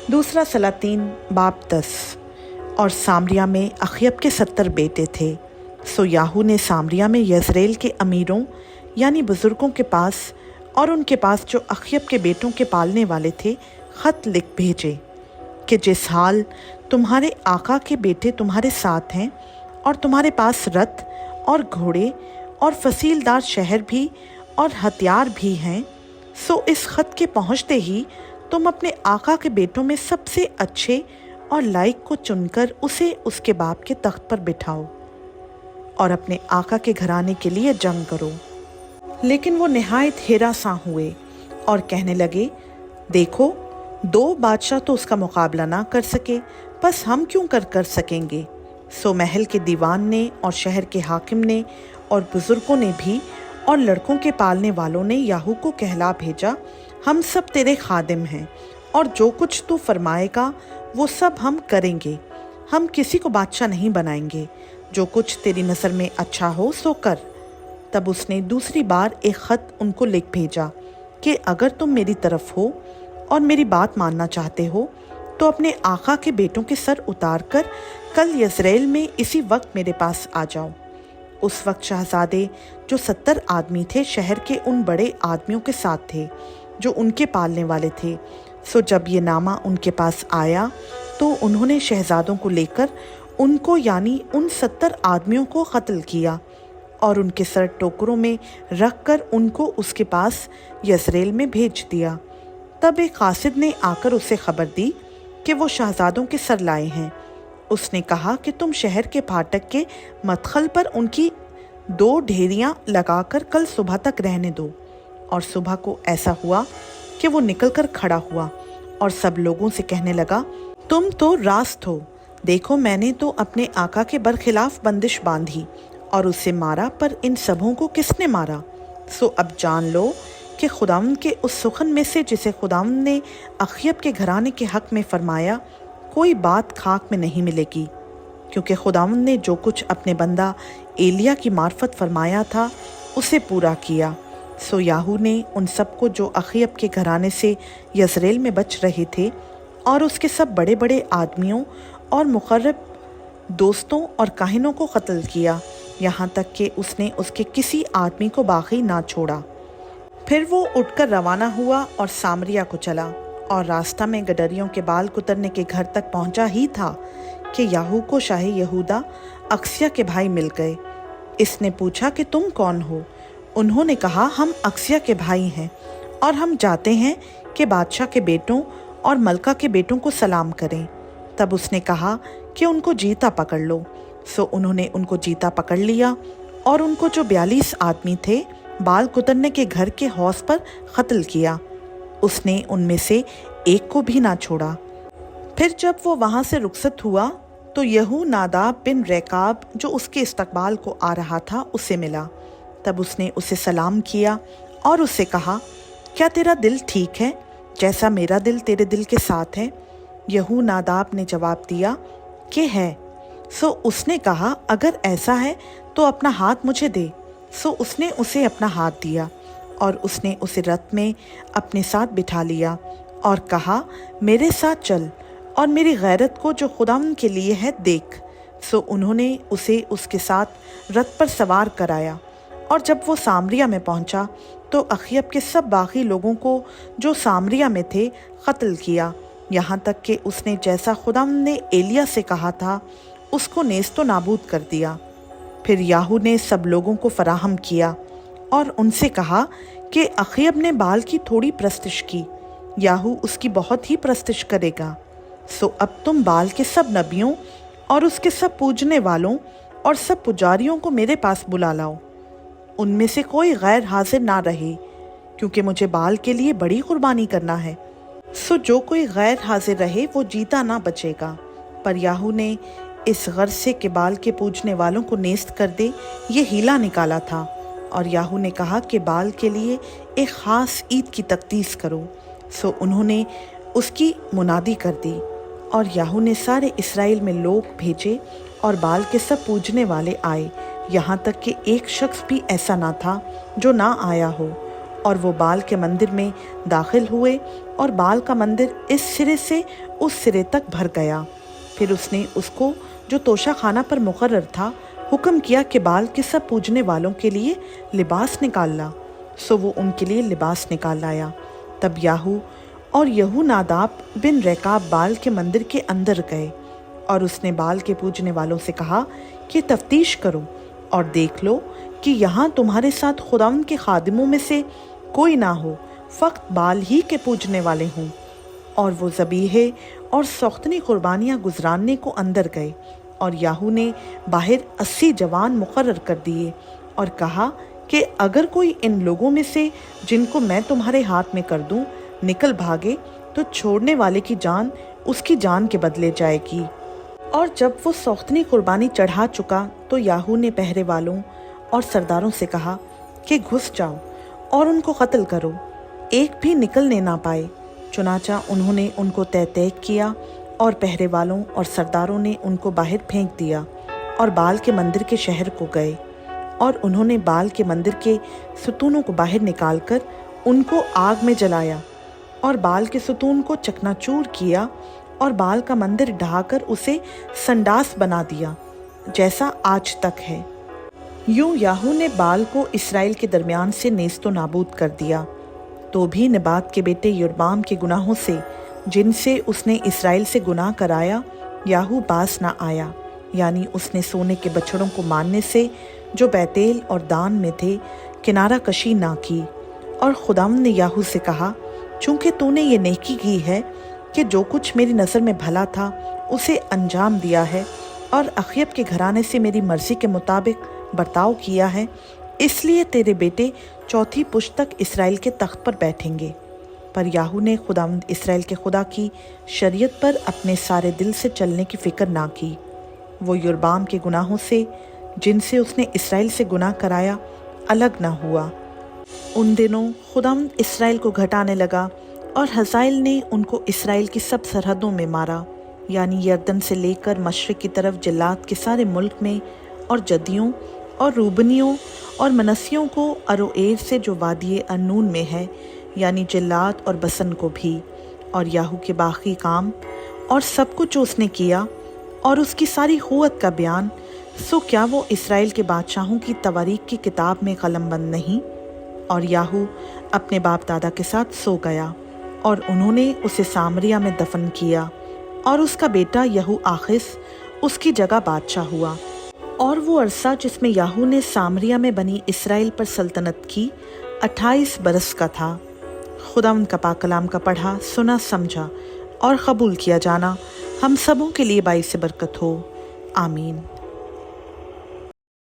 दूसरा सलातीन बाब 10। और सामरिया में अखयब के 70 बेटे थे। सो याहू ने सामरिया में यज़रेल के अमीरों यानी बुज़ुर्गों के पास और उनके पास जो अखयब के बेटों के पालने वाले थे ख़त लिख भेजे कि जिस हाल तुम्हारे आका के बेटे तुम्हारे साथ हैं और तुम्हारे पास रथ और घोड़े और फसीलदार शहर भी और हथियार भी हैं, सो इस ख़त के पहुँचते ही तुम अपने आका के बेटों में सबसे अच्छे और लायक को चुनकर उसे उसके बाप के तख्त पर बिठाओ और अपने आका के घराने के लिए जंग करो। लेकिन वो निहायत हिरासां हुए और कहने लगे, देखो 2 बादशाह तो उसका मुकाबला ना कर सके, बस हम क्यों कर सकेंगे। सो महल के दीवान ने और शहर के हाकिम ने और बुजुर्गों ने भी और लड़कों के पालने वालों ने याहू को कहला भेजा, हम सब तेरे खादिम हैं और जो कुछ तू फरमाएगा वो सब हम करेंगे। हम किसी को बादशाह नहीं बनाएंगे, जो कुछ तेरी नज़र में अच्छा हो सो कर। तब उसने दूसरी बार एक ख़त उनको लिख भेजा कि अगर तुम मेरी तरफ हो और मेरी बात मानना चाहते हो तो अपने आका के बेटों के सर उतार कर कल यज़रेल में इसी वक्त मेरे पास आ जाओ। उस वक्त शहजादे जो 70 आदमी थे शहर के उन बड़े आदमियों के साथ थे जो उनके पालने वाले थे। सो जब ये नामा उनके पास आया तो उन्होंने शहजादों को लेकर उनको यानी उन 70 आदमियों को कत्ल किया और उनके सर टोकरों में रख कर उनको उसके पास यज़रेल में भेज दिया। तब एक कासिद ने आकर उसे खबर दी कि वो शहजादों के सर लाए हैं। उसने कहा कि तुम शहर के फाटक के मदखल पर उनकी 2 ढेरियां लगाकर कल सुबह तक रहने दो। और सुबह को ऐसा हुआ कि वो निकलकर खड़ा हुआ और सब लोगों से कहने लगा, तुम तो रास्त हो, देखो मैंने तो अपने आका के बरखिलाफ बंदिश बांधी और उसे मारा, पर इन सबों को किसने मारा। सो अब जान लो कि खुदावंद के उस सुखन में से जिसे खुदावंद ने अखयब के घराने के हक में फरमाया कोई बात खाक में नहीं मिलेगी, क्योंकि खुदावंद ने जो कुछ अपने बंदा एलिया की मार्फत फरमाया था उसे पूरा किया। सो याहू ने उन सबको जो अखयब के घराने से यज़रेल में बच रहे थे और उसके सब बड़े बड़े आदमियों और मुकर्रब दोस्तों और काहिनों को कत्ल किया, यहाँ तक कि उसने उसके किसी आदमी को बाकी ना छोड़ा। फिर वो उठकर रवाना हुआ और सामरिया को चला और रास्ता में गडरियों के बाल कुतरने के घर तक पहुंचा ही था कि याहू को शाही यहूदा अक्सिया के भाई मिल गए। इसने पूछा कि तुम कौन हो। उन्होंने कहा, हम अक्सिया के भाई हैं और हम चाहते हैं कि बादशाह के बेटों और मलका के बेटों को सलाम करें। तब उसने कहा कि उनको जीता पकड़ लो। सो उन्होंने उनको जीता पकड़ लिया और उनको जो 42 आदमी थे बाल कुतरने के घर के हौस पर कत्ल किया। उसने उनमें से एक को भी ना छोड़ा। फिर जब वो वहाँ से रुखसत हुआ तो यहू नादाब बिन रेकाब जो उसके इस्तकबाल को आ रहा था उसे मिला। तब उसने उसे सलाम किया और उससे कहा, क्या तेरा दिल ठीक है जैसा मेरा दिल तेरे दिल के साथ है। यहू नादाब ने जवाब दिया कि है। सो उसने कहा, अगर ऐसा है तो अपना हाथ मुझे दे। सो उसने उसे अपना हाथ दिया और उसने उसे रथ में अपने साथ बिठा लिया और कहा, मेरे साथ चल और मेरी गैरत को जो खुदावंद के लिए है देख। सो उन्होंने उसे उसके साथ रथ पर सवार कराया और जब वो सामरिया में पहुंचा तो अखयब के सब बाकी लोगों को जो सामरिया में थे कत्ल किया, यहाँ तक कि उसने जैसा खुदावंद ने एलिया से कहा था उसको नेस्तो नाबूद कर दिया। फिर याहू ने सब लोगों को फराहम किया और उनसे कहा कि अखयब ने बाल की थोड़ी प्रस्तिश की, याहू उसकी बहुत ही प्रस्तिश करेगा। सो अब तुम बाल के सब नबियों और उसके सब पूजने वालों और सब पुजारियों को मेरे पास बुला लाओ। उनमें से कोई गैर हाजिर ना रहे, क्योंकि मुझे बाल के लिए बड़ी कुर्बानी करना है। सो जो कोई गैर हाजिर रहे वो जीता ना बचेगा। पर याहू ने इस गर्ज से कि बाल के पूजने वालों को नेस्त कर दे ये हीला निकाला था। और याहू ने कहा कि बाल के लिए एक ख़ास ईद की तकदीस करो। सो उन्होंने उसकी मुनादी कर दी और याहू ने सारे इसराइल में लोग भेजे और बाल के सब पूजने वाले आए, यहाँ तक कि एक शख्स भी ऐसा ना था जो ना आया हो। اور وہ بال کے مندر میں داخل ہوئے اور بال کا مندر اس سرے سے اس سرے تک بھر گیا۔ پھر اس نے اس کو جو توشہ خانہ پر مقرر تھا حکم کیا کہ بال کے سب پوجنے والوں کے لیے لباس نکال لا۔ سو وہ ان کے لیے لباس نکال لایا۔ تب یاہو اور یہو ناداب بن ریکاب بال کے مندر کے اندر گئے، اور اس نے بال کے پوجنے والوں سے کہا کہ تفتیش کرو اور دیکھ لو کہ یہاں تمہارے ساتھ خداوند کے خادموں میں سے کوئی نہ ہو، فقط بال ہی کے پوجنے والے ہوں۔ اور وہ ذبیحے اور سوختنی قربانیاں گزراننے کو اندر گئے، اور یاہو نے باہر 80 جوان مقرر کر دیے اور کہا کہ اگر کوئی ان لوگوں میں سے جن کو میں تمہارے ہاتھ میں کر دوں نکل بھاگے تو چھوڑنے والے کی جان اس کی جان کے بدلے جائے گی۔ اور جب وہ سوختنی قربانی چڑھا چکا تو یاہو نے پہرے والوں اور سرداروں سے کہا کہ گھس جاؤ اور ان کو قتل کرو، ایک بھی نکلنے نہ پائے۔ چنانچہ انہوں نے ان کو تہ تیگ کیا، اور پہرے والوں اور سرداروں نے ان کو باہر پھینک دیا اور بال کے مندر کے شہر کو گئے، اور انہوں نے بال کے مندر کے ستونوں کو باہر نکال کر ان کو آگ میں جلایا، اور بال کے ستون کو چکنا چور کیا، اور بال کا مندر ڈھا کر اسے سنڈاس بنا دیا جیسا آج تک ہے۔ یوں یاہو نے بال کو اسرائیل کے درمیان سے نیست و نابود کر دیا۔ تو بھی نبات کے بیٹے یربام کے گناہوں سے جن سے اس نے اسرائیل سے گناہ کرایا یاہو باز نہ آیا، یعنی اس نے سونے کے بچڑوں کو ماننے سے جو بیتیل اور دان میں تھے کنارہ کشی نہ کی۔ اور خداوند نے یاہو سے کہا، چونکہ تو نے یہ نیکی کی ہے کہ جو کچھ میری نظر میں بھلا تھا اسے انجام دیا ہے، اور اخیب کے گھرانے سے میری مرضی کے مطابق برتاؤ کیا ہے، اس لیے تیرے بیٹے چوتھی پشت تک اسرائیل کے تخت پر بیٹھیں گے۔ پر یاہو نے خداوند اسرائیل کے خدا کی شریعت پر اپنے سارے دل سے چلنے کی فکر نہ کی۔ وہ یربام کے گناہوں سے جن سے اس نے اسرائیل سے گناہ کرایا الگ نہ ہوا۔ ان دنوں خداوند اسرائیل کو گھٹانے لگا، اور حزائیل نے ان کو اسرائیل کی سب سرحدوں میں مارا، یعنی یردن سے لے کر مشرق کی طرف جلاد کے سارے ملک میں، اور جدیوں اور روبنیوں اور منسیوں کو اروئیر سے جو وادی ارنون میں ہے، یعنی جلاد اور بسن کو بھی۔ اور یاہو کے باقی کام اور سب کچھ جو اس نے کیا اور اس کی ساری قوت کا بیان، سو کیا وہ اسرائیل کے بادشاہوں کی تواریخ کی کتاب میں قلم بند نہیں؟ اور یاہو اپنے باپ دادا کے ساتھ سو گیا، اور انہوں نے اسے سامریا میں دفن کیا، اور اس کا بیٹا یہو آخس اس کی جگہ بادشاہ ہوا۔ اور وہ عرصہ جس میں یاہو نے سامریا میں بنی اسرائیل پر سلطنت کی 28 برس کا تھا۔ خداوند کا پاک کلام کا پڑھا، سنا، سمجھا اور قبول کیا جانا ہم سبوں کے لیے باعث برکت ہو، آمین۔